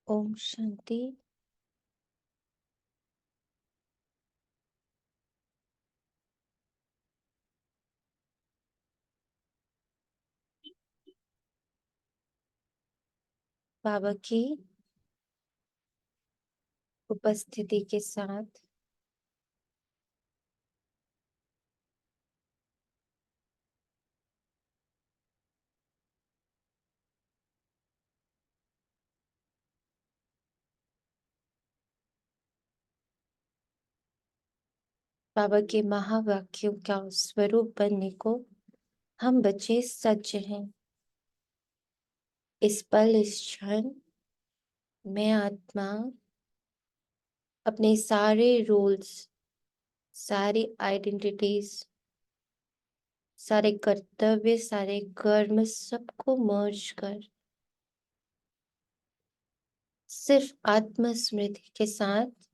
ओम शांति। बाबा की उपस्थिति के साथ बाबा के महावाक्यों का स्वरूप बनने को हम बच्चे सज्ज हैं। इस पल इस क्षण मैं आत्मा अपने सारे रोल्स, सारी आइडेंटिटीज, सारे कर्तव्य, सारे कर्म सबको मर्ज कर सिर्फ आत्म स्मृति के साथ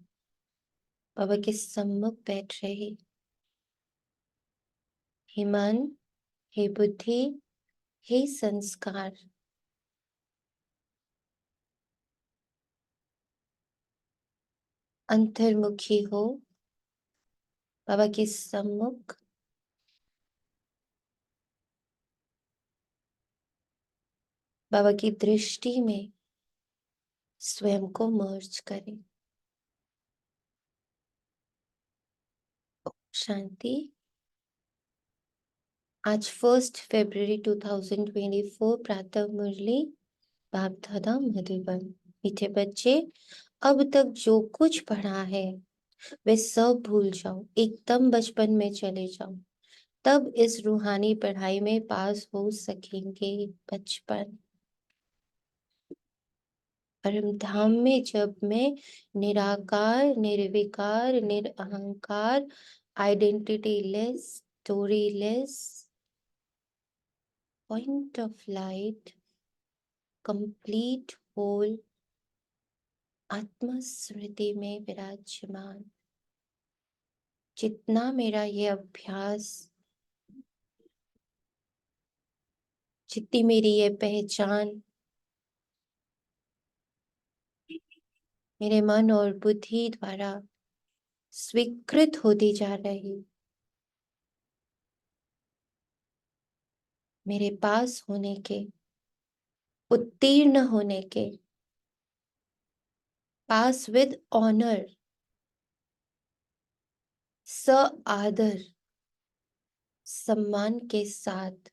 बाबा के सम्मुख बैठ रहे। हे मन, हे बुद्धि, हे संस्कार, अंतर्मुखी हो बाबा के सम्मुख। बाबा की दृष्टि में स्वयं को मर्ज करें। शांति। आज 1 फरवरी 2024 प्रातः मुरली बाप दादा मधुबन। मीठे बच्चे, अब तक जो कुछ पढ़ा है वे सब भूल जाओ, एकदम बचपन में चले जाओ, तब इस रूहानी पढ़ाई में पास हो सकेंगे। बचपन परम धाम में जब मैं निराकार, निर्विकार, निरअहंकार, identity less, story less, point of light, complete whole आत्म स्मृति में विराजमान, जितना मेरा ये अभ्यास, जितनी मेरी ये पहचान मेरे मन और बुद्धि द्वारा स्वीकृत होती जा रही, मेरे पास होने के, उत्तीर्ण होने के, पास विद ऑनर, स आदर, सम्मान के साथ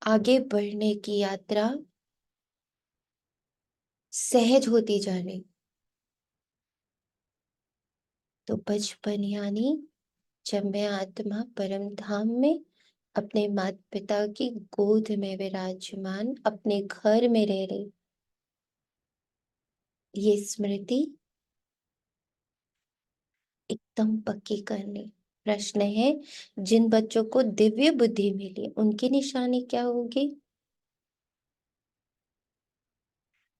आगे बढ़ने की यात्रा सहज होती जा रही। तो बचपन यानी जब मैं आत्मा परम धाम में अपने माता पिता की गोद में विराजमान अपने घर में रह रही, ये स्मृति एकदम पक्की करनी। प्रश्न है, जिन बच्चों को दिव्य बुद्धि मिली उनकी निशानी क्या होगी?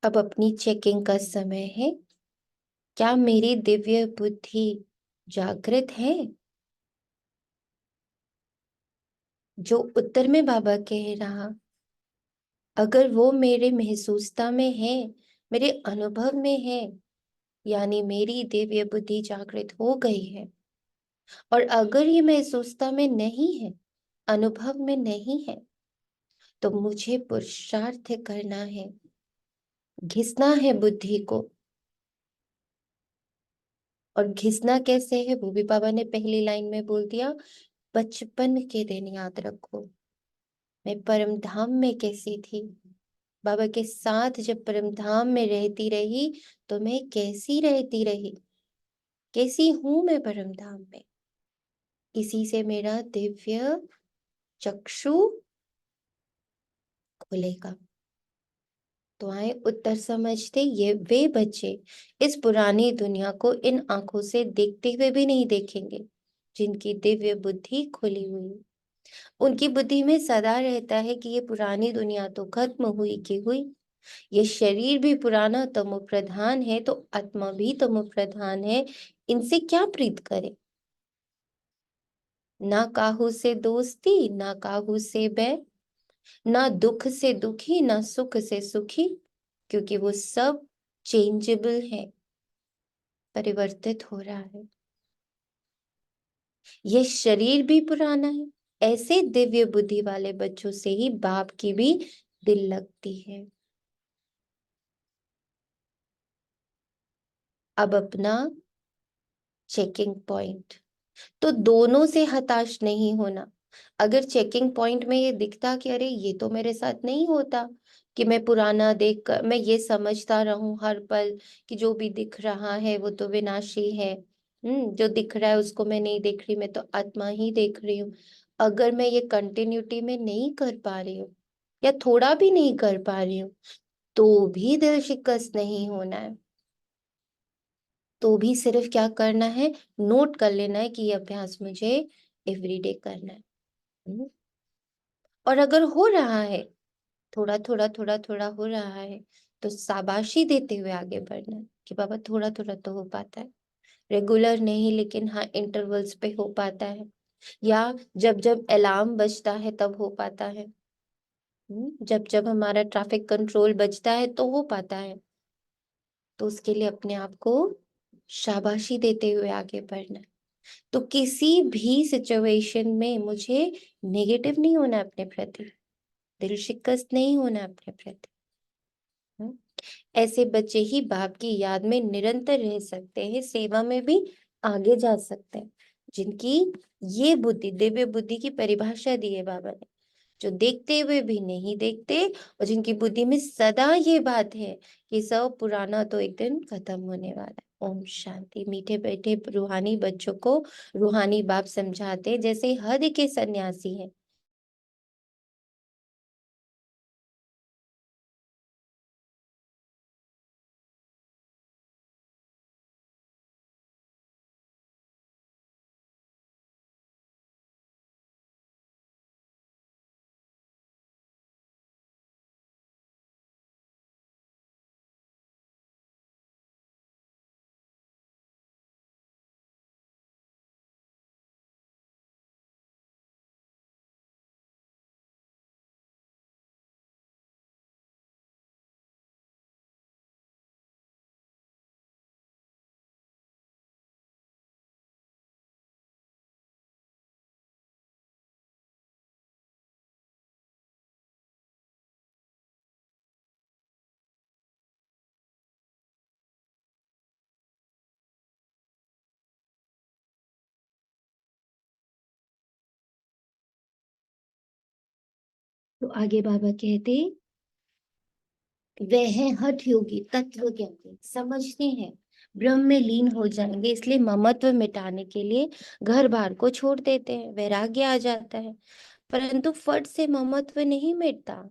अब अपनी चेकिंग का समय है। क्या मेरी दिव्य बुद्धि जागृत है? जो उत्तर में बाबा कह रहा, अगर वो मेरे महसूसता में है, मेरे अनुभव में है, यानी मेरी दिव्य बुद्धि जागृत हो गई है। और अगर ये महसूसता में नहीं है, अनुभव में नहीं है, तो मुझे पुरुषार्थ करना है, घिसना है बुद्धि को। और घिसना कैसे है वो भी बाबा ने पहली लाइन में बोल दिया। बचपन के दिन याद रखो, मैं परम धाम में कैसी थी, बाबा के साथ जब परम धाम में रहती रही तो मैं कैसी रहती रही, कैसी हूं मैं परम धाम में। इसी से मेरा दिव्य चक्षु खुलेगा। तो आए उत्तर समझते, ये वे बच्चे इस पुरानी दुनिया को इन आंखों से देखते हुए भी नहीं देखेंगे जिनकी दिव्य बुद्धि खुली हुई। उनकी बुद्धि में सदा रहता है कि ये पुरानी दुनिया तो खत्म हुई की हुई, ये शरीर भी पुराना तमो प्रधान है, तो आत्मा भी तमो प्रधान है, इनसे क्या प्रीत करे। ना काहू से दोस्ती, ना काहू से बैर, ना दुख से दुखी, ना सुख से सुखी, क्योंकि वो सब चेंजेबल है, परिवर्तित हो रहा है। ये शरीर भी पुराना है। ऐसे दिव्य बुद्धि वाले बच्चों से ही बाप की भी दिल लगती है। अब अपना चेकिंग पॉइंट, तो दोनों से हताश नहीं होना। अगर चेकिंग पॉइंट में ये दिखता कि अरे ये तो मेरे साथ नहीं होता, कि मैं पुराना देख कर मैं ये समझता रहूं हर पल कि जो भी दिख रहा है वो तो विनाशी है, जो दिख रहा है उसको मैं नहीं देख रही, मैं तो आत्मा ही देख रही हूँ। अगर मैं ये कंटिन्यूटी में नहीं कर पा रही हूँ या थोड़ा भी नहीं कर पा रही हूँ, तो भी दिल शिकस्त नहीं होना है। तो भी सिर्फ क्या करना है, नोट कर लेना है कि ये अभ्यास मुझे एवरीडे करना है। हम्म। और अगर हो रहा है, थोड़ा थोड़ा थोड़ा थोड़ा हो रहा है, तो शाबाशी देते हुए आगे बढ़ना है कि बाबा थोड़ा थोड़ा तो हो पाता है, रेगुलर नहीं लेकिन हाँ इंटरवल्स पे हो पाता है, या जब जब अलार्म बजता है तब हो पाता है। जब जब हमारा ट्रैफिक कंट्रोल बजता है तो हो पाता है। तो उसके लिए अपने आप को शाबाशी देते हुए आगे बढ़ना है। तो किसी भी सिचुएशन में मुझे नेगेटिव नहीं होना अपने प्रति, दिल शिकस्त नहीं होना अपने प्रति। हम्म। ऐसे बच्चे ही बाप की याद में निरंतर रह सकते हैं, सेवा में भी आगे जा सकते हैं, जिनकी ये बुद्धि, दिव्य बुद्धि की परिभाषा दी है बाबा ने, जो देखते हुए भी नहीं देखते, और जिनकी बुद्धि में सदा ये बात है कि सब पुराना तो एक दिन खत्म होने वाला है। ओम शांति। मीठे बैठे रूहानी बच्चों को रूहानी बाप समझाते हैं, जैसे हद के सन्यासी हैं। तो आगे बाबा कहते, वह है हठ योगी, तत्व ज्ञानी, समझते हैं ब्रह्म में लीन हो जाएंगे, इसलिए ममत्व मिटाने के लिए घर बार को छोड़ देते हैं, वैराग्य आ जाता है। परंतु फट से ममत्व नहीं मिटता,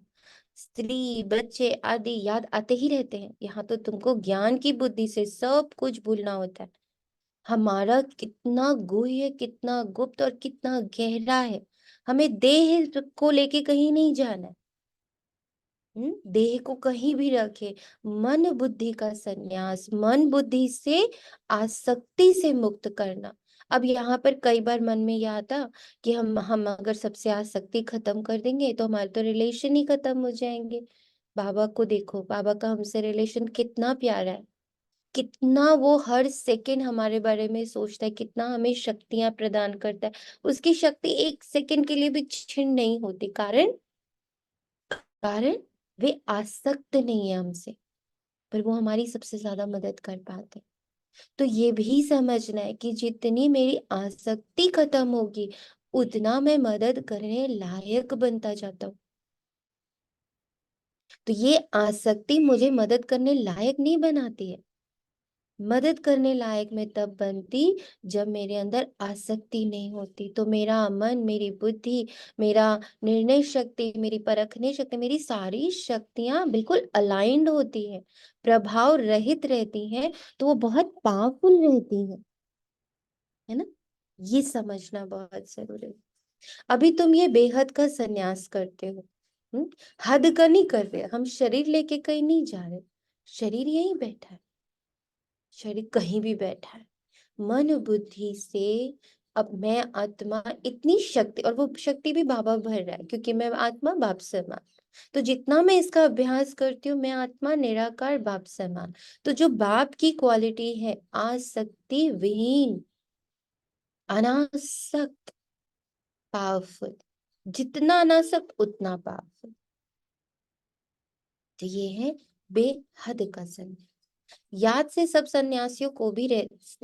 स्त्री बच्चे आदि याद आते ही रहते हैं। यहाँ तो तुमको ज्ञान की बुद्धि से सब कुछ भूलना होता है। हमारा कितना गुह्य, कितना गुप्त और कितना गहरा है, हमें देह को लेके कहीं नहीं जाना है। देह को कहीं भी रखे, मन बुद्धि का संन्यास, मन बुद्धि से आसक्ति से मुक्त करना। अब यहाँ पर कई बार मन में यह आता कि हम अगर सबसे आसक्ति खत्म कर देंगे तो हमारे तो रिलेशन ही खत्म हो जाएंगे। बाबा को देखो, बाबा का हमसे रिलेशन कितना प्यारा है, कितना वो हर सेकंड हमारे बारे में सोचता है, कितना हमें शक्तियां प्रदान करता है। उसकी शक्ति एक सेकंड के लिए भी क्षीण नहीं होती। कारण, कारण वे आसक्त नहीं है हमसे, पर वो हमारी सबसे ज्यादा मदद कर पाते। तो ये भी समझना है कि जितनी मेरी आसक्ति खत्म होगी, उतना मैं मदद करने लायक बनता जाता हूँ। तो ये आसक्ति मुझे मदद करने लायक नहीं बनाती है। मदद करने लायक मैं तब बनती जब मेरे अंदर आसक्ति नहीं होती। तो मेरा मन, मेरी बुद्धि, मेरा निर्णय शक्ति, मेरी परखने शक्ति, मेरी सारी शक्तियां बिल्कुल अलाइंड होती हैं, प्रभाव रहित रहती हैं, तो वो बहुत पावरफुल रहती हैं, है ना। ये समझना बहुत जरूरी है। अभी तुम ये बेहद का संन्यास करते हो, हम्म, हद का नहीं कर रहे। हम शरीर लेके कहीं नहीं जा रहे, शरीर यहीं बैठा है, शरीर कहीं भी बैठा है। मन बुद्धि से अब मैं आत्मा इतनी शक्ति, और वो शक्ति भी बाबा भर रहा है क्योंकि मैं आत्मा बाप समान। तो जितना मैं इसका अभ्यास करती हूँ, मैं आत्मा निराकार बाप समान। तो जो बाप की क्वालिटी है, आसक्ति विहीन, अनासक्त, पावरफुल। जितना अनासक्त उतना पावरफुल। तो ये है बेहद का संन्यास। याद से सब सन्यासियों को भी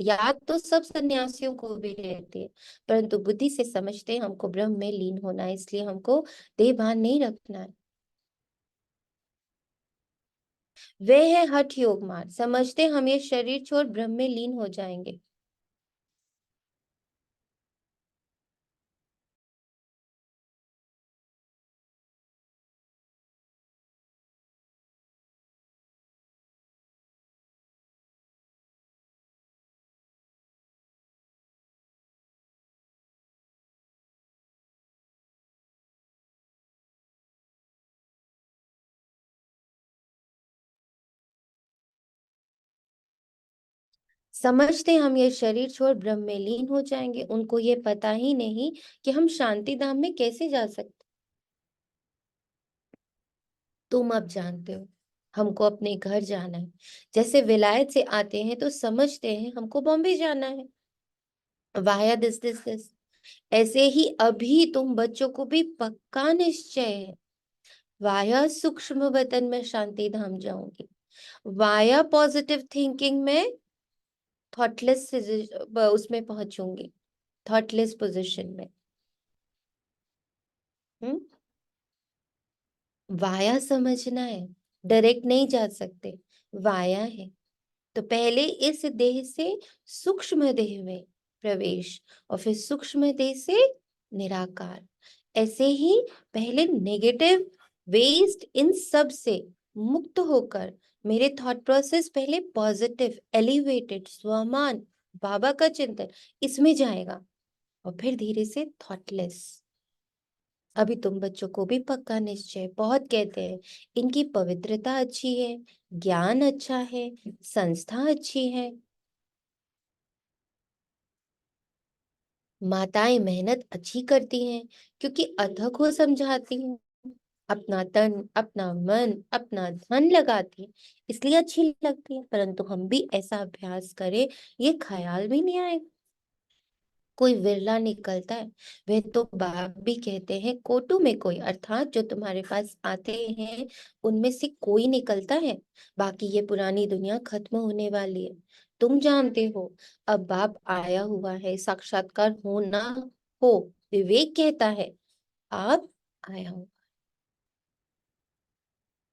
याद तो सब सन्यासियों को भी रहती है, परंतु बुद्धि से समझते हैं हमको ब्रह्म में लीन होना है, इसलिए हमको देह भान नहीं रखना है। वे है हठ योग मार्ग, समझते हम ये शरीर छोड़ ब्रह्म में लीन हो जाएंगे। समझते हम ये शरीर छोड़ ब्रह्म में लीन हो जाएंगे, उनको ये पता ही नहीं कि हम शांति धाम में कैसे जा सकते। तुम अब जानते हो हमको अपने घर जाना है। जैसे विलायत से आते हैं तो समझते हैं हमको बॉम्बे जाना है, वाया दिस। ऐसे ही अभी तुम बच्चों को भी पक्का निश्चय है, वाया सूक्ष्म वतन में शांति धाम जाऊंगी, वाया पॉजिटिव थिंकिंग में थॉटलेस उसमें पहुंचूंगी, थॉटलेस पोजीशन में। हम्म। वाया समझना है, डायरेक्ट नहीं जा सकते, वाया है। तो पहले इस देह से सूक्ष्म देह में प्रवेश, और फिर सूक्ष्म देह से निराकार। ऐसे ही पहले नेगेटिव वेस्ट इन सब से मुक्त होकर मेरे थॉट प्रोसेस पहले पॉजिटिव एलिवेटेड स्वमान बाबा का चिंतन इसमें जाएगा, और फिर धीरे से थॉटलेस। अभी तुम बच्चों को भी पक्का निश्चय, बहुत कहते हैं इनकी पवित्रता अच्छी है, ज्ञान अच्छा है, संस्था अच्छी है, माताएं मेहनत अच्छी करती हैं क्योंकि अथक हो समझाती हैं, अपना तन अपना मन अपना धन लगाती हैं, इसलिए अच्छी लगती है। परंतु हम भी ऐसा अभ्यास करें, ये ख्याल भी नहीं आए। कोई विरला निकलता है। वे तो बाप भी कहते हैं कोटू में कोई, अर्थात जो तुम्हारे पास आते हैं उनमें से कोई निकलता है, बाकी ये पुरानी दुनिया खत्म होने वाली है। तुम जानते हो अब बाप आया हुआ है, साक्षात्कार हो ना हो, विवेक कहता है आप आया हो।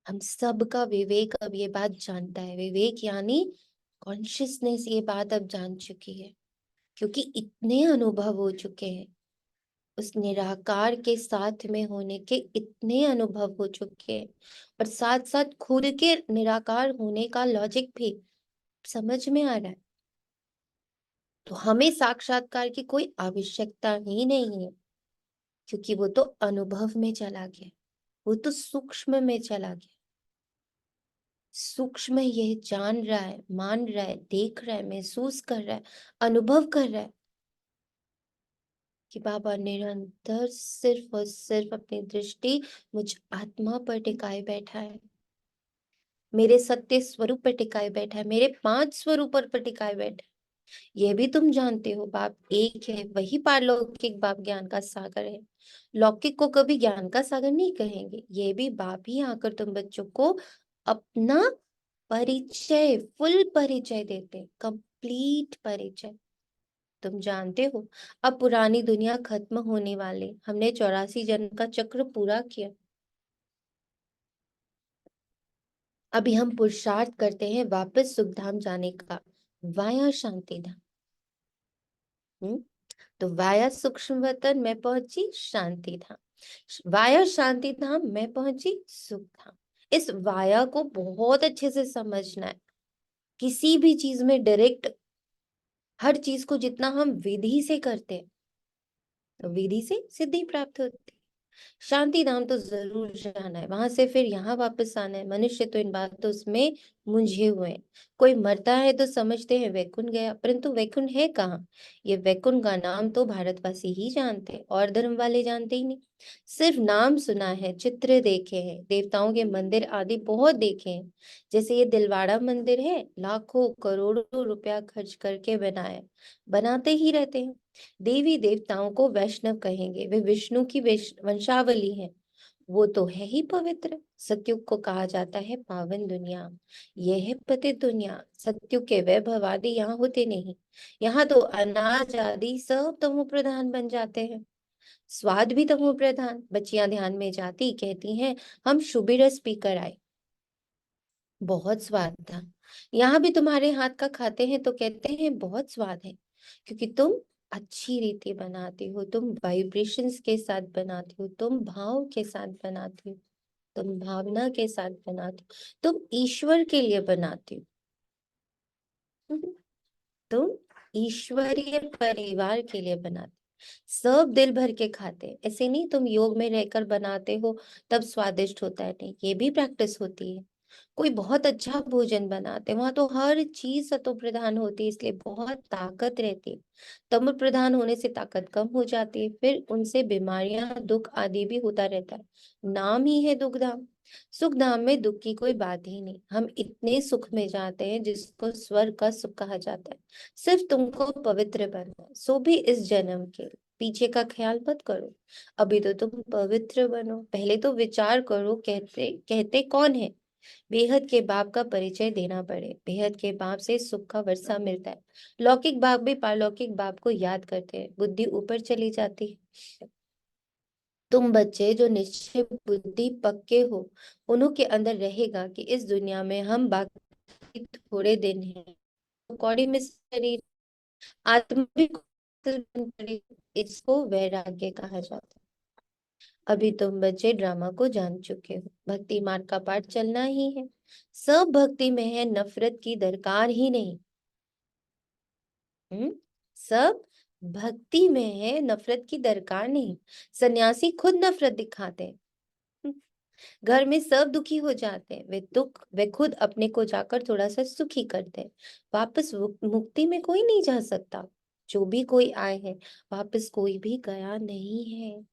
हम सबका विवेक अब ये बात जानता है, विवेक यानी कॉन्शियसनेस ये बात अब जान चुकी है, क्योंकि इतने अनुभव हो चुके हैं, उस निराकार के साथ में होने के इतने अनुभव हो चुके हैं, और साथ साथ खुद के निराकार होने का लॉजिक भी समझ में आ रहा है। तो हमें साक्षात्कार की कोई आवश्यकता ही नहीं है, क्योंकि वो तो अनुभव में चला गया, वो तो सूक्ष्म में चला गया। सूक्ष्म यह जान रहा है, मान रहा है, देख रहा है, महसूस कर रहा है, अनुभव कर रहा है कि बाबा निरंतर सिर्फ और सिर्फ अपनी दृष्टि मुझ आत्मा पर टिकाए बैठा है, मेरे सत्य स्वरूप पर टिकाए बैठा है, मेरे पांच स्वरूप पर टिकाए बैठा है। यह भी तुम जानते हो बाप एक है, वही पारलौकिक बाप ज्ञान का सागर है। लौकिक को कभी ज्ञान का सागर नहीं कहेंगे, ये भी बाप ही आकर तुम बच्चों को अपना परिचय, फुल परिचय देते, कंप्लीट परिचय। तुम जानते हो अब पुरानी दुनिया खत्म होने वाली, हमने 84 जन्म का चक्र पूरा किया, अभी हम पुरुषार्थ करते हैं वापस सुखधाम जाने का, वाया शांति धाम। तो वाया सूक्ष्म वतन मैं पहुंची शांति धाम, वाया शांति धाम मैं पहुंची सुख धाम। इस वाया को बहुत अच्छे से समझना है। किसी भी चीज में डायरेक्ट, हर चीज को जितना हम विधि से करते हैं तो विधि से सिद्धि प्राप्त होती है। शांति धाम तो जरूर जाना है, वहां से फिर यहाँ वापस आना है। मनुष्य तो इन बातों में मुंझे हुए हैं। कोई मरता है तो समझते हैं वैकुंठ गया, परंतु वैकुंठ है कहाँ? ये वैकुंठ का नाम तो भारतवासी ही जानते हैं, और धर्म वाले जानते ही नहीं। सिर्फ नाम सुना है, चित्र देखे हैं, देवताओं के मंदिर आदि बहुत देखे हैं। जैसे ये दिलवाड़ा मंदिर है, लाखों करोड़ों रुपया खर्च करके बनाया, बनाते ही रहते हैं। देवी देवताओं को वैष्णव कहेंगे, वे विष्णु की वंशावली है। वो तो है ही पवित्र। सतयुग को कहा जाता है पावन दुनिया। यह है पतित दुनिया। सतयुग के वैभव आदि यहाँ होते नहीं। यहाँ तो अनाज आदि सब तमो प्रधान बन जाते हैं। स्वाद भी तमो प्रधान। बच्चियां ध्यान में जाती कहती हैं, हम शुभी रस पीकर आए, बहुत स्वाद था। यहाँ भी तुम्हारे हाथ का खाते हैं तो कहते हैं बहुत स्वाद है, क्योंकि तुम अच्छी रीति बनाती हो, तुम वाइब्रेशंस के साथ बनाती हो, तुम भाव के साथ बनाती हो, तुम भावना के साथ बनाती हो, तुम ईश्वर के लिए बनाती हो। तुम ईश्वरीय परिवार के लिए बनाते, सब दिल भर के खाते हैं। ऐसे नहीं तुम योग में रहकर बनाते हो तब स्वादिष्ट होता है, नहीं, ये भी प्रैक्टिस होती है। कोई बहुत अच्छा भोजन बनाते हैं, वहां तो हर चीज सतो प्रधान होती है, इसलिए बहुत ताकत रहती है। तमो प्रधान होने से ताकत कम हो जाती है, फिर उनसे बीमारियां दुख आदि भी होता रहता है। नाम ही है दुख धाम। सुख धाम में दुख की कोई बात ही नहीं। हम इतने सुख में जाते हैं जिसको स्वर्ग का सुख कहा जाता है। सिर्फ तुमको पवित्र बनना है, सो भी इस जन्म के। पीछे का ख्याल मत करो, अभी तो तुम पवित्र बनो। पहले तो विचार करो, कहते कहते कौन है? बेहद के बाप का परिचय देना पड़े। बेहद के बाप से सुख का वर्षा मिलता है। लौकिक बाप भी पारलौकिक बाप को याद करते हैं, बुद्धि ऊपर चली जाती है। तुम बच्चे जो निश्चय बुद्धि पक्के हो, उन्हों के अंदर रहेगा कि इस दुनिया में हम बाकी थोड़े दिन हैं। कौड़ी में शरीर, आत्मा भी इसको वैराग्य कहा जाता है। अभी तुम बच्चे ड्रामा को जान चुके हो, भक्ति मार्ग का पाठ चलना ही है। सब भक्ति में है, नफरत की दरकार ही नहीं। सब भक्ति में है, नफरत की दरकार नहीं। सन्यासी खुद नफरत दिखाते हैं। घर में सब दुखी हो जाते हैं, वे खुद अपने को जाकर थोड़ा सा सुखी करते हैं। वापस मुक्ति में कोई नहीं जा सकता। जो भी कोई आए हैं, वापस कोई भी गया नहीं है।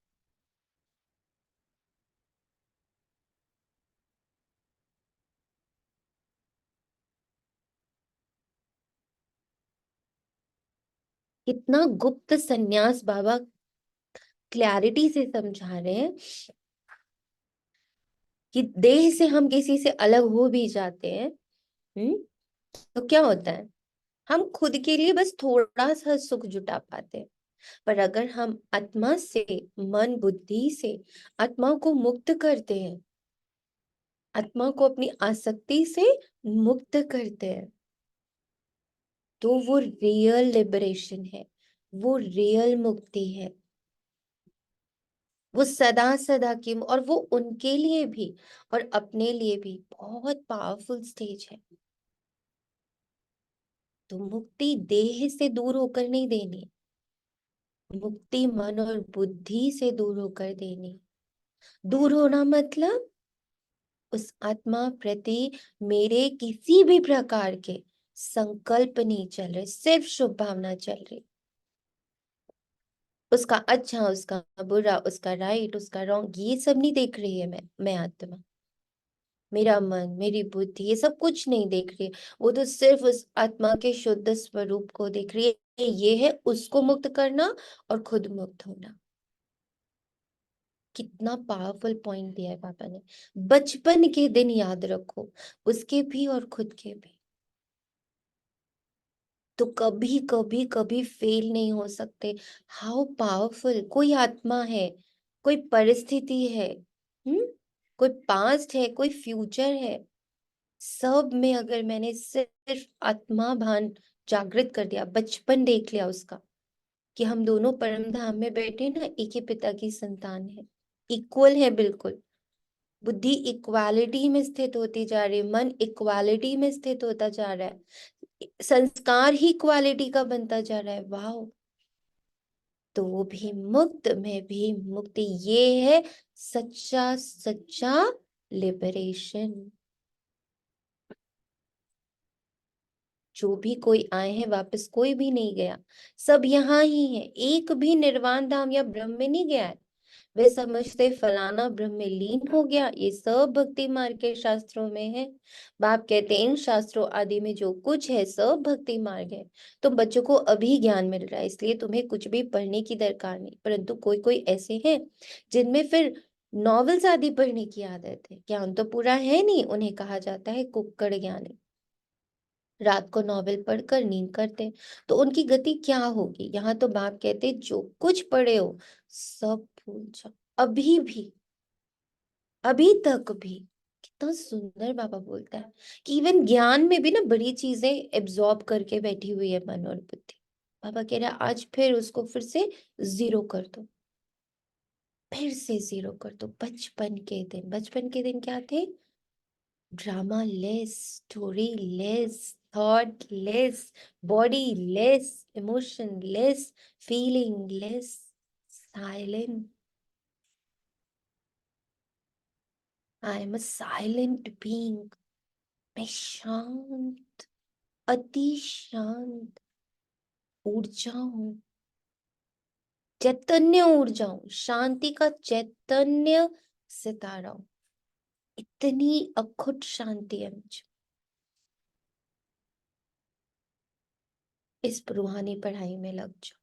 इतना गुप्त सन्यास बाबा क्लैरिटी से समझा रहे हैं कि देह से हम किसी से अलग हो भी जाते हैं, हम्म, तो क्या होता है? हम खुद के लिए बस थोड़ा सा सुख जुटा पाते हैं। पर अगर हम आत्मा से, मन बुद्धि से आत्मा को मुक्त करते हैं, आत्मा को अपनी आसक्ति से मुक्त करते हैं, तो वो रियल लिबरेशन है, वो रियल मुक्ति है। वो सदा सदा की, और वो उनके लिए भी और अपने लिए भी बहुत पावरफुल स्टेज है। तो मुक्ति देह से दूर होकर नहीं देनी, मुक्ति मन और बुद्धि से दूर होकर देनी। दूर होना मतलब उस आत्मा प्रति मेरे किसी भी प्रकार के संकल्प नहीं चल रहे, सिर्फ शुभ भावना चल रही। उसका अच्छा, उसका बुरा, उसका राइट, उसका रॉन्ग, ये सब नहीं देख रही है। मैं आत्मा, मेरा मन, मेरी बुद्धि, ये सब कुछ नहीं देख रही है। वो तो सिर्फ उस आत्मा के शुद्ध स्वरूप को देख रही है। ये है उसको मुक्त करना और खुद मुक्त होना। कितना पावरफुल पॉइंट दिया है पापा ने। बचपन के दिन याद रखो, उसके भी और खुद के भी। तो कभी कभी कभी फेल नहीं हो सकते। How powerful! कोई आत्मा है, कोई परिस्थिति है, कोई पास्ट है, कोई फ्यूचर है। सब में अगर मैंने सिर्फ आत्मा भान जागृत कर दिया, बचपन देख लिया उसका, कि हम दोनों परम धाम में बैठे ना, एक ही पिता की संतान है, इक्वल है बिल्कुल। बुद्धि इक्वालिटी में स्थित होती जा रही है, मन इक्वालिटी में स्थित होता जा रहा है, संस्कार ही क्वालिटी का बनता जा रहा है। वाह! तो वो भी मुक्त, मैं भी मुक्ति, ये है सच्चा सच्चा लिबरेशन। जो भी कोई आए हैं वापस कोई भी नहीं गया, सब यहाँ ही है, एक भी निर्वाण धाम या ब्रह्म में नहीं गया है। वे समझते फलाना ब्रह्म में लीन हो गया, ये सब भक्ति मार्ग के शास्त्रों में है। बाप कहते हैं इन शास्त्रों आदि में जो कुछ है सब भक्ति मार्ग है। तो बच्चों को अभी ज्ञान मिल रहा है, इसलिए तुम्हें कुछ भी पढ़ने की दरकार नहीं। परंतु कोई कोई ऐसे हैं जिनमें फिर नॉवेल्स आदि पढ़ने की आदत है, ज्ञान तो पूरा है नहीं, उन्हें कहा जाता है कुक्कड़ ज्ञानी। रात को नॉवेल पढ़कर नींद करते हैं, तो उनकी गति क्या होगी। यहाँ तो बाप कहते हैं जो कुछ पढ़े हो सब भूल जाओ, अभी भी, अभी तक भी। कितना सुंदर बाबा बोलता है कि इवन ज्ञान में भी ना बड़ी चीजें एब्जॉर्ब करके बैठी हुई है मन और बुद्धि। बाबा कह रहा है आज फिर उसको फिर से जीरो कर दो, फिर से जीरो कर दो। बचपन के दिन, बचपन के दिन क्या थे? Drama less, story less, thought less, body less, emotion less, feeling less, silent. I am a silent being. मैं शांत, अति शांत ऊर्जा हूँ, चैतन्य ऊर्जा हूँ, शांति का चैतन्य सितारा हूँ। इतनी अखुट शांति है मुझे। इस रूहानी पढ़ाई में लग जाओ।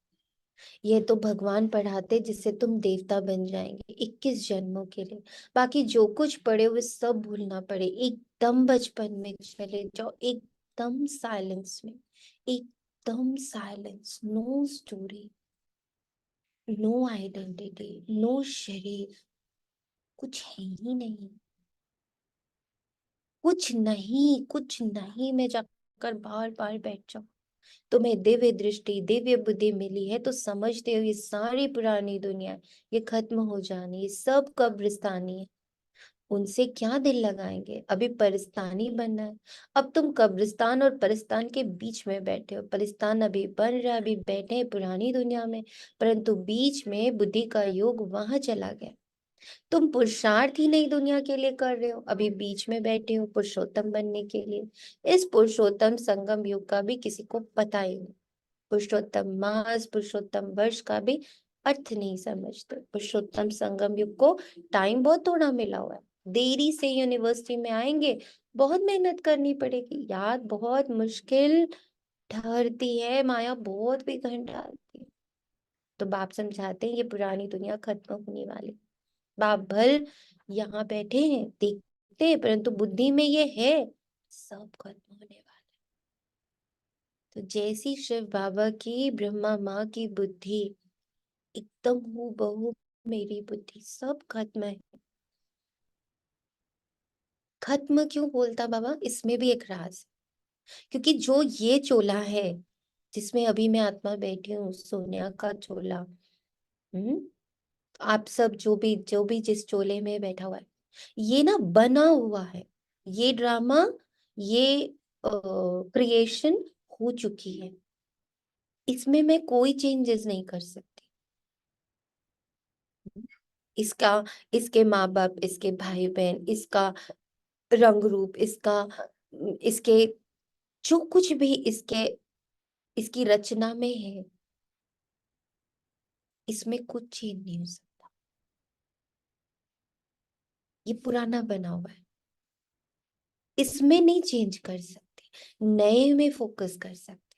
ये तो भगवान पढ़ाते जिससे तुम देवता बन जाएंगे 21 जन्मों के लिए। बाकी जो कुछ पढ़े हुए सब भूलना पड़े, एकदम बचपन में चले जाओ, एकदम साइलेंस में, एकदम silence, no story, no identity, no शरीर, कुछ है ही नहीं, कुछ नहीं, कुछ नहीं। मैं जाकर बार बार बैठ जाऊं। तुम्हें दिव्य दृष्टि, दिव्य बुद्धि मिली है तो समझते हो ये सारी पुरानी दुनिया ये खत्म हो जानी, ये सब कब्रिस्तानी है। उनसे क्या दिल लगाएंगे, अभी परिस्तानी बनना है। अब तुम कब्रिस्तान और परिस्तान के बीच में बैठे हो। परिस्तान अभी बन रहा है, अभी बैठे हैं पुरानी दुनिया में, परंतु बीच में बुद्धि का योग वहां चला गया। तुम पुरुषार्थ ही नई दुनिया के लिए कर रहे हो, अभी बीच में बैठे हो पुरुषोत्तम बनने के लिए। इस पुरुषोत्तम संगम युग का भी किसी को पता ही नहीं। पुरुषोत्तम मास, पुरुषोत्तम वर्ष का भी अर्थ नहीं समझते। पुरुषोत्तम संगम युग को टाइम बहुत थोड़ा मिला हुआ है। देरी से यूनिवर्सिटी में आएंगे, बहुत मेहनत करनी पड़ेगी, याद बहुत मुश्किल ठहरती है, माया बहुत विघन डालती है। तो बाप समझाते हैं ये पुरानी दुनिया खत्म होने वाली। बाप भल यहाँ बैठे हैं देखते हैं, परंतु बुद्धि में ये है सब खत्म होने वाला। तो जैसी शिव बाबा की ब्रह्मा माँ की बुद्धि एकदम हूबहू मेरी बुद्धि, सब खत्म है। खत्म क्यों बोलता बाबा, इसमें भी एक राज। क्योंकि जो ये चोला है जिसमें अभी मैं आत्मा बैठी हूँ, सोनिया का चोला, हम्म, आप सब जो भी जिस चोले में बैठा हुआ है, ये ना बना हुआ है। ये ड्रामा, ये क्रिएशन हो चुकी है, इसमें मैं कोई चेंजेस नहीं कर सकती। इसका, इसके माँ बाप, इसके भाई बहन, इसका रंग रूप, इसका, इसके जो कुछ भी इसके, इसकी रचना में है, इसमें कुछ चेंज नहीं हो सकता। ये पुराना बना हुआ है, इसमें नहीं चेंज कर सकते, नए में फोकस कर सकते।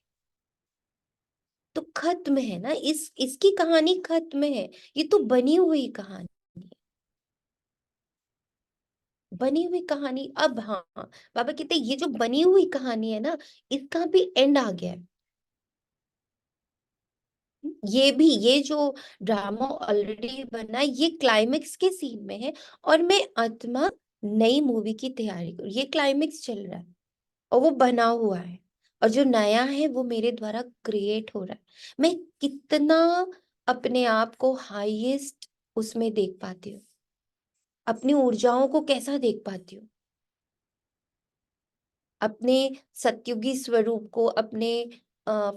तो खत्म है ना, इसकी कहानी खत्म है। ये तो बनी हुई कहानी है, बनी हुई कहानी। अब हाँ, बाबा कहते हैं, ये जो बनी हुई कहानी है ना, इसका भी एंड आ गया है। ये भी, ये जो ड्रामा ऑलरेडी बना है ये क्लाइमेक्स के सीन में है, और मैं आत्मा नई मूवी की तैयारी करूँ, ये क्लाइमेक्स चल रहा है और वो बना हुआ है, और जो नया है वो मेरे द्वारा क्रिएट हो रहा है। मैं कितना अपने आप को हाईएस्ट उसमें देख पाती हूँ, अपनी ऊर्जाओं को कैसा देख पाती हूँ, अपने सत्युगी स्वरूप को, अपने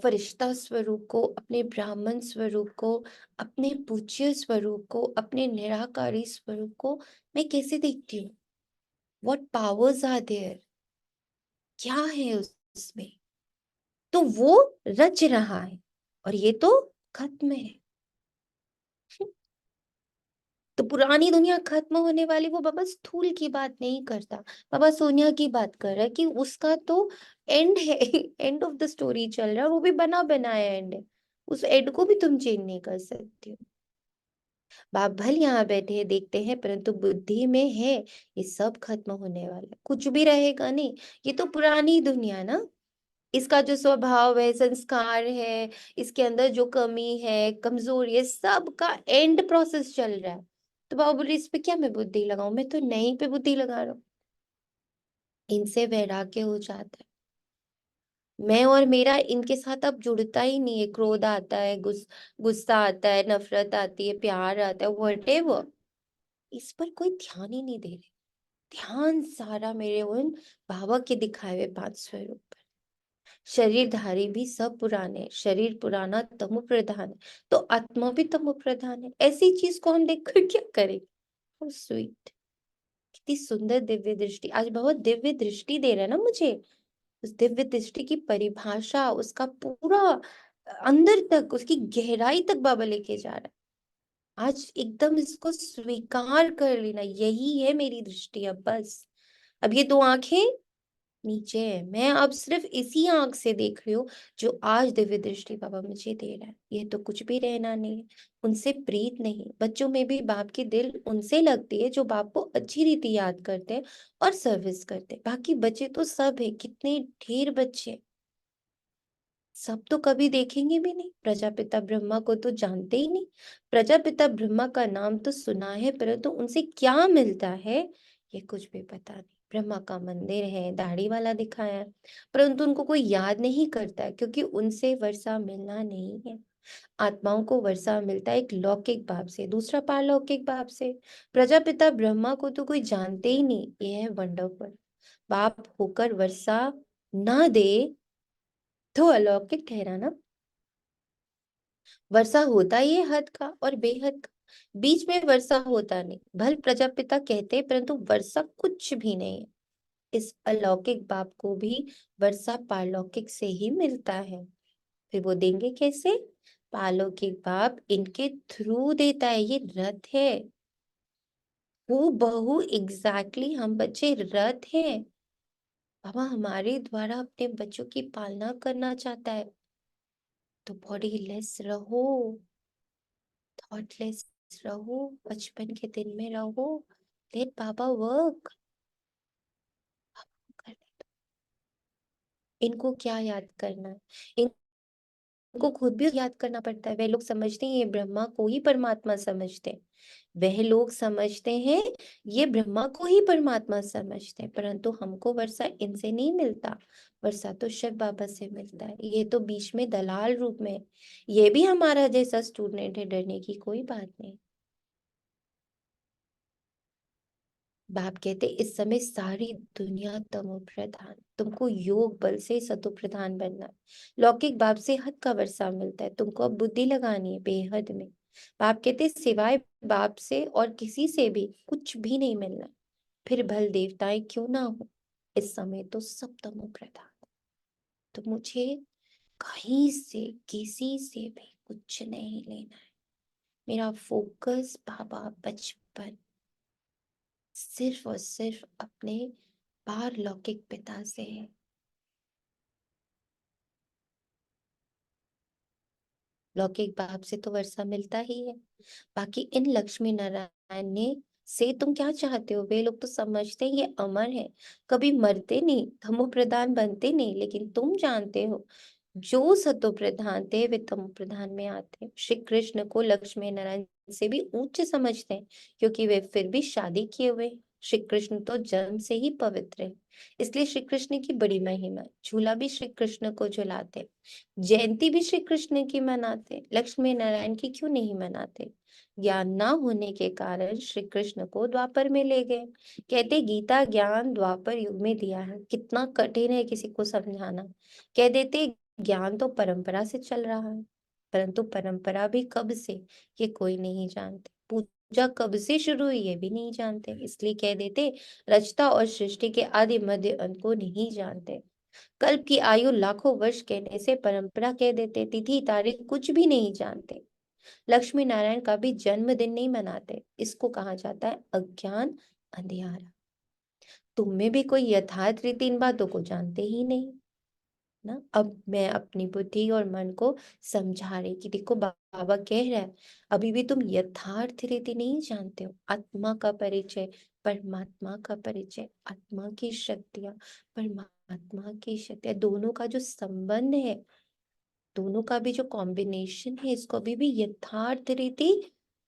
फरिश्ता स्वरूप को, अपने ब्राह्मण स्वरूप को, अपने पूज्य स्वरूप को, अपने निराकारी स्वरूप को मैं कैसे देखती हूँ। व्हाट पावर्स आर देयर, क्या है उसमें। तो वो रच रहा है और ये तो खत्म है। तो पुरानी दुनिया खत्म होने वाली, वो बाबा स्थूल की बात नहीं करता, बाबा सोनिया की बात कर रहा है कि उसका तो एंड है। एंड ऑफ द स्टोरी चल रहा है, वो भी बना बनाया एंड है। उस एंड को भी तुम चेंज नहीं कर सकते हो। बाप भल यहाँ बैठे हैं देखते हैं, परंतु बुद्धि में है ये सब खत्म होने वाला है, कुछ भी रहेगा नहीं। ये तो पुरानी दुनिया है ना, इसका जो स्वभाव है, संस्कार है, इसके अंदर जो कमी है, कमजोरी है, सब का एंड प्रोसेस चल रहा है। तो बाबा बोले इस पे क्या मैं बुद्धि लगाऊं, मैं तो नहीं पे बुद्धि लगा रहा हूँ। इनसे वैराग्य हो जाता है। मैं और मेरा इनके साथ अब जुड़ता ही नहीं है। क्रोध आता है, गुस्सा आता है, नफरत आती है, प्यार आता है, व्हाटएवर, इस पर कोई ध्यान ही नहीं दे रहे। ध्यान सारा मेरे उन बाबा के दिखाए हुए 5 स्वरूप पर। शरीरधारी भी सब पुराने हैं, शरीर पुराना तमो प्रधान है, तो आत्मा भी तमो प्रधान है। ऐसी चीज को हम देखकर क्या करें। स्वीट, कितनी सुंदर दिव्य दृष्टि, आज बहुत दिव्य दृष्टि दे रहा है ना मुझे। उस दिव्य दृष्टि की परिभाषा, उसका पूरा अंदर तक, उसकी गहराई तक बाबा लेके जा रहा है। आज एकदम इसको स्वीकार कर लेना, यही है मेरी दृष्टि अब बस। अब ये 2 आंखें नीचे है, मैं अब सिर्फ इसी आंख से देख रही हूँ जो आज दिव्य दृष्टि बाबा मुझे दे रहा है। ये तो कुछ भी रहना नहीं है, उनसे प्रीत नहीं। बच्चों में भी बाप की दिल उनसे लगती है जो बाप को अच्छी रीति याद करते हैं और सर्विस करते हैं। बाकी बच्चे तो सब है, कितने ढेर बच्चे, सब तो कभी देखेंगे भी नहीं। प्रजापिता ब्रह्मा को तो जानते ही नहीं। प्रजापिता ब्रह्मा का नाम तो सुना है, परंतु उनसे क्या मिलता है ये कुछ भी पता नहीं। ब्रह्मा का मंदिर है, दाढ़ी वाला दिखाया है, परंतु उनको कोई याद नहीं करता है, क्योंकि उनसे वर्षा मिलना नहीं है। आत्माओं को वर्षा मिलता है एक लौकिक बाप से, दूसरा पारलौकिक बाप से। प्रजापिता ब्रह्मा को तो कोई जानते ही नहीं, ये है वंडरफुल। बाप होकर वर्षा ना दे तो अलौकिक ठहरा ना। वर्षा होता ही है हद का और बेहद का, बीच में वर्षा होता नहीं। भल प्रजापिता कहते हैं, परंतु वर्षा कुछ भी नहीं है। इस अलौकिक बाप को भी वर्षा पारलौकिक से ही मिलता है। फिर वो देंगे कैसे। पारलौकिक बाप इनके थ्रू देता है, ये रथ है। वो बहु एग्जैक्टली हम बच्चे रथ हैं। बाबा हमारे द्वारा अपने बच्चों की पालना करना चाहता है, तो बॉडी लेस रहो, थॉटलेस रहो, बचपन के दिन में रहो। लेट बाबा वर्क। इनको क्या याद करना है, इनको खुद भी याद करना पड़ता है। वे लोग समझते हैं ये ब्रह्मा को ही परमात्मा समझते हैं, वह लोग समझते हैं ये ब्रह्मा को ही परमात्मा समझते हैं, परंतु हमको वर्षा इनसे नहीं मिलता। वर्षा तो शिव बाबा से मिलता है, ये तो बीच में दलाल रूप में है। ये भी हमारा जैसा स्टूडेंट है, डरने की कोई बात नहीं। बाप कहते इस समय सारी दुनिया तमो प्रधान, तुमको योग बल से सतो प्रधान बनना है। लौकिक बाप से हद का वर्षा मिलता है, तुमको अब बुद्धि लगानी है बेहद में। बाप कहते सिवाय बाप से और किसी से भी कुछ भी नहीं मिलना। फिर भल देवताएं क्यों ना हो, इस समय तो सब तमो प्रधान। तो मुझे कहीं से किसी से भी कुछ नहीं लेना है। मेरा फोकस बाबा बचपन सिर्फ और सिर्फ अपने पारलौकिक पिता से है। लौकिक बाप से तो वर्षा मिलता ही है। बाकी इन लक्ष्मी नारायण ने से तुम क्या चाहते हो, वे लोग तो समझते हैं ये अमर है, कभी मरते नहीं, तमो प्रधान बनते नहीं। लेकिन तुम जानते हो जो सतो प्रधान थे वे तमो प्रधान में आते हैं। श्री कृष्ण को लक्ष्मी नारायण से भी उच्च समझते हैं, क्योंकि वे फिर भी शादी किए हुए हैं। श्री कृष्ण तो जन्म से ही पवित्र है, इसलिए श्री कृष्ण की बड़ी महिमा है। झूला भी श्री कृष्ण को झुलाते हैं, जयंती भी श्री कृष्ण की मनाते, लक्ष्मी नारायण की क्यों नहीं मनाते। ज्ञान ना होने के कारण श्री कृष्ण को द्वापर में ले गए। कहते गीता ज्ञान द्वापर युग में दिया है, कितना कठिन है किसी को समझाना। कह देते ज्ञान तो परंपरा से चल रहा है, परंतु परंपरा भी कब से ये कोई नहीं जानते। पूजा कब से शुरू हुई ये भी नहीं जानते, इसलिए कह देते रचता और सृष्टि के आदि मध्य अंत को नहीं जानते। कल्प की आयु लाखों वर्ष कहने से परंपरा कह देते, तिथि तारीख कुछ भी नहीं जानते। लक्ष्मी नारायण का भी जन्मदिन नहीं मनाते। इसको कहा जाता है अज्ञान, अंधियारा। तुम में भी कोई यथार्थ रीति इन बातों को जानते ही नहीं ना। अब मैं अपनी बुद्धि और मन को समझा रही कि देखो बाबा कह रहा है, अभी भी तुम यथार्थ रीति नहीं जानते हो। आत्मा का परिचय, परमात्मा का परिचय, आत्मा की शक्तियां, परमात्मा की शक्तियां, दोनों का जो संबंध है, दोनों का भी जो कॉम्बिनेशन है, इसको अभी भी यथार्थ रीति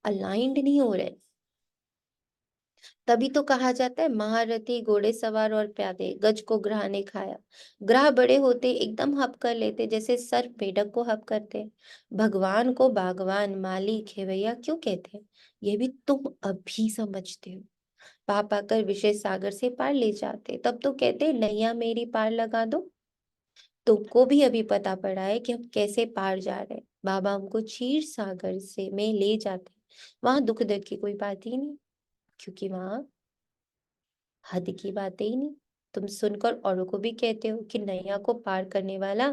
अलाइंड नहीं हो रहे। तभी तो कहा जाता है महारथी घोड़े सवार और प्यादे गज को ग्राह ने खाया। ग्राह बड़े होते एकदम हप कर लेते, जैसे सर्प मेढक को हप करते। भगवान को बागवान माली खेवैया क्यों कहते हैं, ये भी तुम अभी समझते हो। पाप आकर विषय सागर से पार ले जाते, तब तो कहते नैया मेरी पार लगा दो। तुमको भी अभी पता पड़ा है कि हम कैसे पार जा रहे हैं। बाबा हमको क्षीर सागर से में ले जाते, वहां दुख दर्द की कोई बात ही नहीं, क्योंकि वहां हद की बातें ही नहीं। तुम सुनकर औरों को भी कहते हो कि नैया को पार करने वाला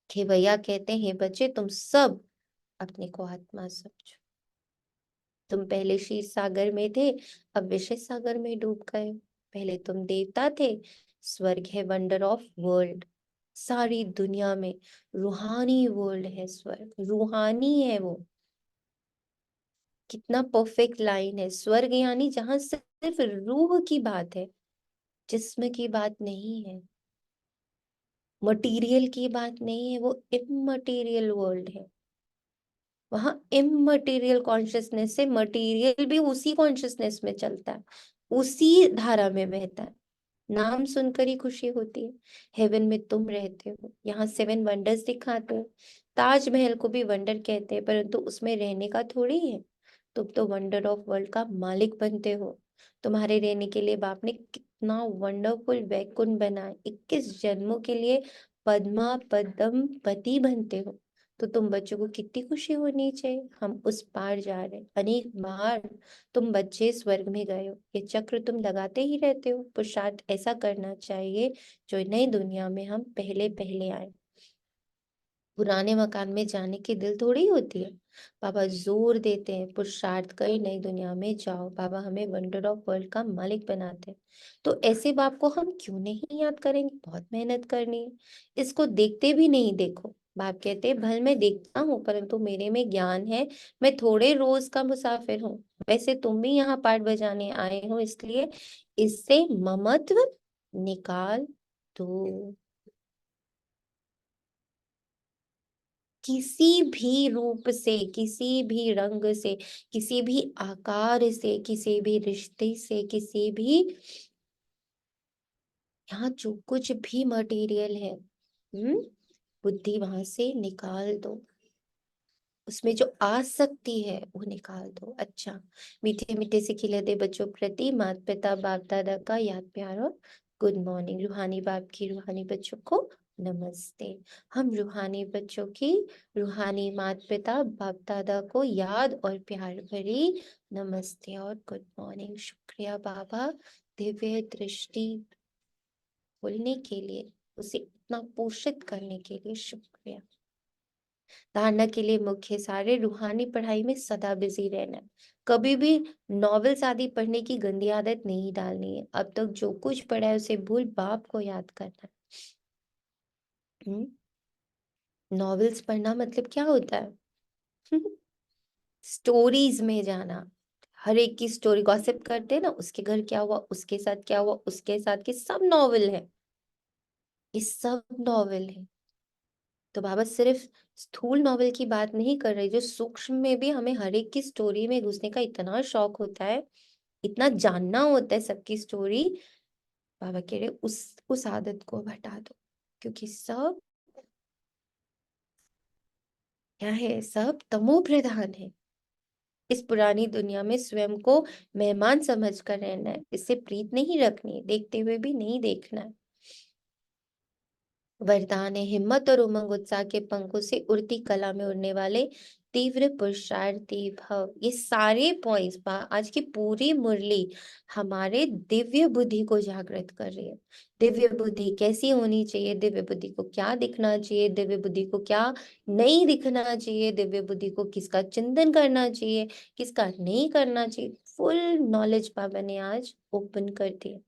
खेवैया कहते हैं बच्चे तुम सब अपने को आत्मा समझो। तुम पहले क्षीर सागर में थे, अब विषय सागर में डूब गए। पहले तुम देवता थे, स्वर्ग है वंडर ऑफ वर्ल्ड। सारी दुनिया में रूहानी वर्ल्ड है, स्वर्ग रूहानी है वो। कितना परफेक्ट लाइन है, स्वर्ग यानी जहां सिर्फ रूह की बात है, जिस्म की बात नहीं है, मटेरियल की बात नहीं है, वो इममटेरियल वर्ल्ड है। वहां इममटेरियल कॉन्शियसनेस से मटेरियल भी उसी कॉन्शियसनेस में चलता है, उसी धारा में बहता है। नाम सुनकर ही खुशी होती है। हेवन में तुम रहते हो, यहाँ 7 वंडर्स दिखाते हो। ताजमहल को भी वंडर कहते हैं, परंतु उसमें रहने का थोड़ी है। तुम तो वंडर ऑफ वर्ल्ड का मालिक बनते हो। तुम्हारे रहने के लिए बाप ने कितना वंडरफुल वैकुंठ बनाया, 21 जन्मों के लिए पद्मा पदम पति बनते हो। तो तुम बच्चों को कितनी खुशी होनी चाहिए, हम उस पार जा रहे हैं। अनेक बार तुम बच्चे स्वर्ग में गए हो, ये चक्र तुम लगाते ही रहते हो। पुरुषार्थ ऐसा करना चाहिए जो नई दुनिया में हम पहले पहले आए। पुराने मकान में जाने की दिल थोड़ी होती है। बाबा जोर देते हैं पुरुषार्थ कर नई दुनिया में जाओ। बाबा हमें वंडर ऑफ वर्ल्ड का मालिक बनाते हैं। तो ऐसे बाप को हम क्यों नहीं याद करेंगे, बहुत मेहनत करनी है। इसको देखते भी नहीं देखो। बाप कहते हैं भल मैं देखता हूँ परंतु मेरे में ज्ञान है, मैं थोड़े रोज का मुसाफिर हूँ। वैसे तुम भी यहाँ पाठ बजाने आए हो, इसलिए इससे ममत्व निकाल दो। किसी भी रूप से, किसी भी रंग से, किसी भी आकार से, किसी भी रिश्ते से, किसी भी, यहाँ जो कुछ भी मटेरियल है, बुद्धि वहां से निकाल दो। उसमें जो आसक्ति है वो निकाल दो। अच्छा, मीठे मीठे से खिलते बच्चों प्रति माता पिता बाप दादा का याद प्यार और गुड मॉर्निंग। रूहानी बाप की रूहानी बच्चों को नमस्ते। हम रूहानी बच्चों की रूहानी माता पिता बाप दादा को याद और प्यार भरी नमस्ते और गुड मॉर्निंग। शुक्रिया बाबा, दिव्य दृष्टि खोलने के लिए, उसे इतना पोषित करने के लिए शुक्रिया। धारणा के लिए मुख्य सारे रूहानी पढ़ाई में सदा बिजी रहना है। कभी भी नॉवेल्स आदि पढ़ने की गंदी आदत नहीं डालनी है। अब तक जो कुछ पढ़ा है उसे भूल बाप को याद करना है। नॉवेल्स पढ़ना मतलब क्या होता है? स्टोरीज में जाना। हर एक की स्टोरी गॉसिप करते हैं ना, उसके घर क्या हुआ, उसके साथ क्या हुआ, उसके साथ के सब नॉवेल है, ये सब नॉवेल है। तो बाबा सिर्फ स्थूल नॉवेल की बात नहीं कर रही, जो सूक्ष्म में भी हमें हर एक की स्टोरी में घुसने का इतना शौक होता है, इतना जानना होता है सबकी स्टोरी। बाबा कह रहे उस आदत को अब हटा दो, क्योंकि सब क्या है, सब तमो प्रधान है। इस पुरानी दुनिया में स्वयं को मेहमान समझ कर रहना है, इससे प्रीत नहीं रखनी है, देखते हुए भी नहीं देखना है। वरदान है हिम्मत और उमंग उत्साह के पंखों से उड़ती कला में उड़ने वाले तीव्र पुरुषार्थी भव। ये सारे पॉइंट्स आज की पूरी मुरली हमारे दिव्य बुद्धि को जागृत कर रही है। दिव्य बुद्धि कैसी होनी चाहिए, दिव्य बुद्धि को क्या दिखना चाहिए, दिव्य बुद्धि को क्या नहीं दिखना चाहिए, दिव्य बुद्धि को किसका चिंतन करना चाहिए, किसका नहीं करना चाहिए, फुल नॉलेज बाबा ने आज ओपन कर दिया।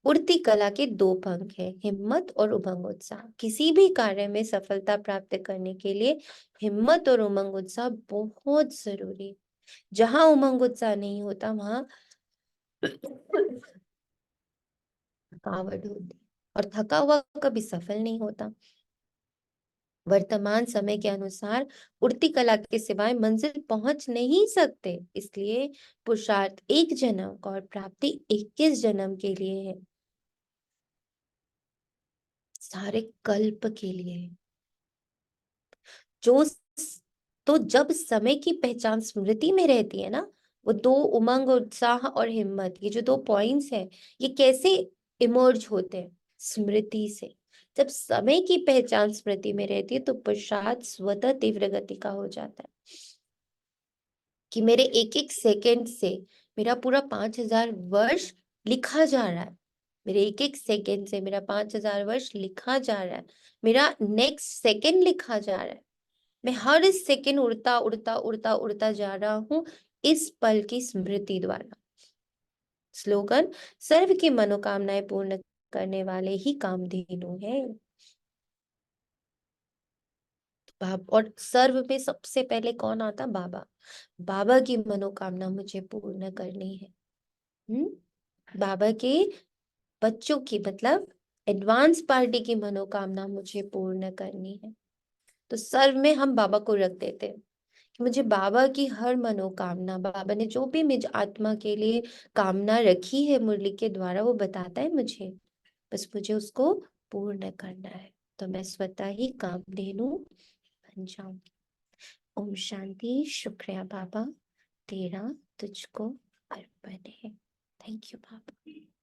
उड़ती कला के दो पंख हैं, हिम्मत और उमंग उत्साह। किसी भी कार्य में सफलता प्राप्त करने के लिए हिम्मत और उमंग उत्साह बहुत जरूरी है। जहां उमंग उत्साह नहीं होता वहां थकावट होती और थका हुआ कभी सफल नहीं होता। वर्तमान समय के अनुसार उड़ती कला के सिवाय मंजिल पहुंच नहीं सकते, इसलिए पुरुषार्थ एक जन्म का और प्राप्ति 21 जन्म के लिए है, सारे कल्प के लिए है। जो तो जब समय की पहचान स्मृति में रहती है ना, वो दो उमंग उत्साह और हिम्मत, ये जो दो पॉइंट्स हैं, ये कैसे इमर्ज होते हैं? स्मृति से। जब समय की पहचान स्मृति में रहती है तो पश्चात स्वतः तीव्र गति का हो जाता है कि मेरे एक एक सेकंड से मेरा पूरा 5,000 वर्ष लिखा जा रहा है। मेरे एक एक सेकंड से मेरा 5,000 वर्ष लिखा जा रहा है। मेरा नेक्स्ट सेकंड लिखा जा रहा है। मैं हर सेकंड उड़ता उड़ता उड़ता उड़ता जा रहा हूं इस पल की स्मृति द्वारा। स्लोगन, सर्व की मनोकामनाएं पूर्ण करने वाले ही कामधेनु है। और सर्व में सबसे पहले कौन आता? बाबा। बाबा की मनोकामना मुझे पूर्ण करनी है। बाबा के बच्चों की मतलब एडवांस पार्टी की मनोकामना मुझे पूर्ण करनी है। तो सर्व में हम बाबा को रख देते हैं कि मुझे बाबा की हर मनोकामना, बाबा ने जो भी मुझ आत्मा के लिए कामना रखी है मुरली के द्वारा, वो बताता है मुझे, बस मुझे उसको पूर्ण करना है। तो मैं स्वतः ही कामधेनु बन जाऊंगी। ओम शांति। शुक्रिया बाबा, तेरा तुझको अर्पण है। Thank you Baba.